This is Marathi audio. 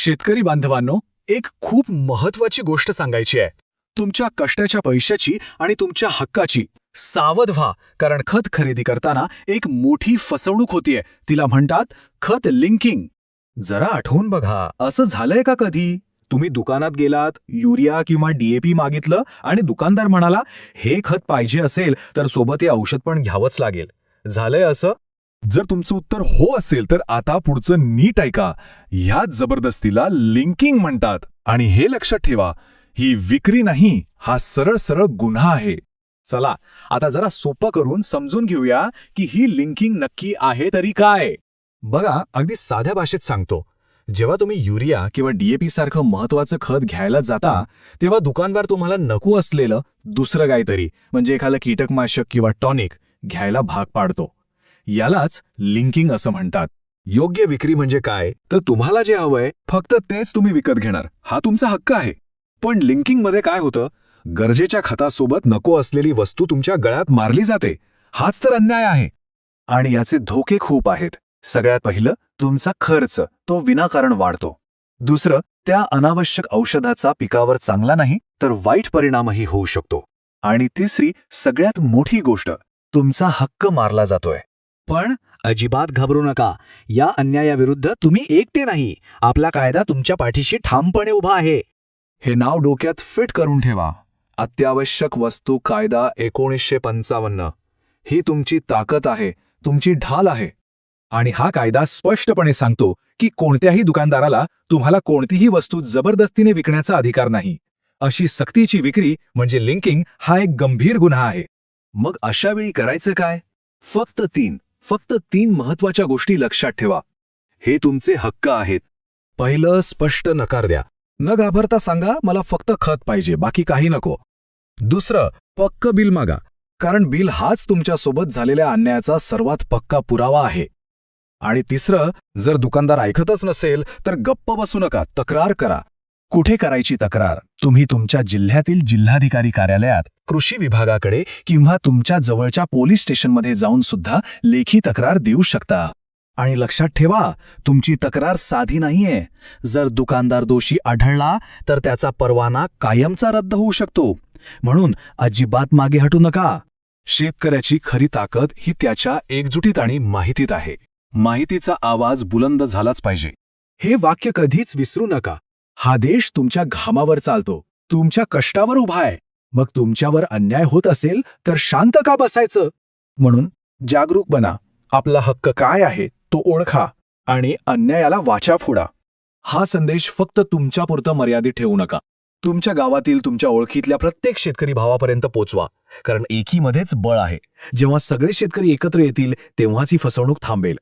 शेतकरी बांधवांनो, एक खूप महत्वाची गोष्ट सांगायची आहे. तुमच्या कष्टाच्या पैशाची आणि तुमच्या हक्काची सावध व्हा, कारण खत खरेदी करताना एक मोठी फसवणूक होतीये. तिला म्हणतात खत लिंकिंग. जरा आठवून बघा, असं झालंय का कधी? तुम्ही दुकानात गेलात, युरिया किंवा डीएपी मागितलं आणि दुकानदार म्हणाला, हे खत पाहिजे असेल तर सोबत हे औषध पण घ्यावंच लागेल. झालंय असं? जर तुमचं उत्तर हो असेल तर आता पुढचं नीट ऐका. ह्या जबरदस्तीला लिंकिंग म्हणतात. आणि हे लक्षात ठेवा, ही विक्री नाही, हा सरळ सरळ गुन्हा आहे. चला आता जरा सोपं करून समजून घेऊया की ही लिंकिंग नक्की आहे तरी काय. बघा, अगदी साध्या भाषेत सांगतो. जेव्हा तुम्ही युरिया किंवा डीएपी सारखं महत्वाचं खत घ्यायला जाता, तेव्हा दुकानदार तुम्हाला नको असलेलं दुसरं काहीतरी, म्हणजे एखादं कीटकनाशक किंवा टॉनिक घ्यायला भाग पाडतो. यालाच लिंकिंग असं म्हणतात. योग्य विक्री म्हणजे काय, तर तुम्हाला जे हवंय फक्त तेच तुम्ही विकत घेणार, हा तुमचा हक्क आहे. पण लिंकिंगमध्ये काय होतं, गरजेच्या खतासोबत नको असलेली वस्तू तुमच्या गळ्यात मारली जाते. हाच तर अन्याय आहे. आणि याचे धोके खूप आहेत. सगळ्यात पहिलं, तुमचा खर्च तो विनाकारण वाढतो. दुसरं, त्या अनावश्यक औषधाचा पिकावर चांगला नाही तर वाईट परिणामही होऊ शकतो. आणि तिसरी, सगळ्यात मोठी गोष्ट, तुमचा हक्क मारला जातोय. पण अजिबात घाबरू नका. या अन्यायाविरुद्ध तुम्ही एकटे नाही. आपला कायदा तुमच्या पाठीशी ठामपणे उभा आहे. हे नाव डोक्यात फिट करून ठेवा. अत्यावश्यक वस्तू कायदा 1955. ही तुमची ताकद आहे, तुमची ढाल आहे. आणि हा कायदा स्पष्टपणे सांगतो की कोणत्याही दुकानदाराला तुम्हाला कोणतीही वस्तू जबरदस्तीने विकण्याचा अधिकार नाही. अशी सक्तीची विक्री म्हणजे लिंकिंग, हा एक गंभीर गुन्हा आहे. मग अशा वेळी करायचं काय? फक्त तीन महत्वाच्या गोष्टी लक्षात ठेवा. हे तुमचे हक्क आहेत. पहिलं, स्पष्ट नकार द्या. न घाबरता सांगा, मला फक्त खत पाहिजे, बाकी काही नको. दुसरं, पक्क बिल मागा, कारण बिल हाच तुमच्यासोबत झालेल्या अन्यायाचा सर्वात पक्का पुरावा आहे. आणि तिसरं, जर दुकानदार ऐकतच नसेल तर गप्प बसू नका, तक्रार करा. कुठे करायची तक्रार? तुम्ही तुमच्या जिल्ह्यातील जिल्हाधिकारी कार्यालयात, कृषी विभागाकडे किंवा तुमच्या जवळच्या पोलीस स्टेशनमध्ये जाऊन सुद्धा लेखी तक्रार देऊ शकता. आणि लक्षात ठेवा, तुमची तक्रार साधी नाहीये. जर दुकानदार दोषी आढळला तर त्याचा परवाना कायमचा रद्द होऊ शकतो. म्हणून अजिबात मागे हटू नका. शेतकऱ्याची खरी ताकद ही त्याच्या एकजुटीत आणि माहितीत आहे. माहितीचा आवाज बुलंद झालाच पाहिजे. हे वाक्य कधीच विसरू नका. हा देश तुमच्या घामावर चालतो, तुमच्या कष्टावर उभा आहे. मग तुमच्यावर अन्याय होत असेल तर शांत का बसायचं? म्हणून जागरूक बना. आपला हक्क काय आहे तो ओळखा आणि अन्यायाला वाचा फोडा. हा संदेश फक्त तुमच्यापुरतं मर्यादित ठेवू नका. तुमच्या गावातील, तुमच्या ओळखीतल्या प्रत्येक शेतकरी भावापर्यंत पोचवा. कारण एकीमध्येच बळ आहे. जेव्हा सगळे शेतकरी एकत्र येतील तेव्हाच ही फसवणूक थांबेल.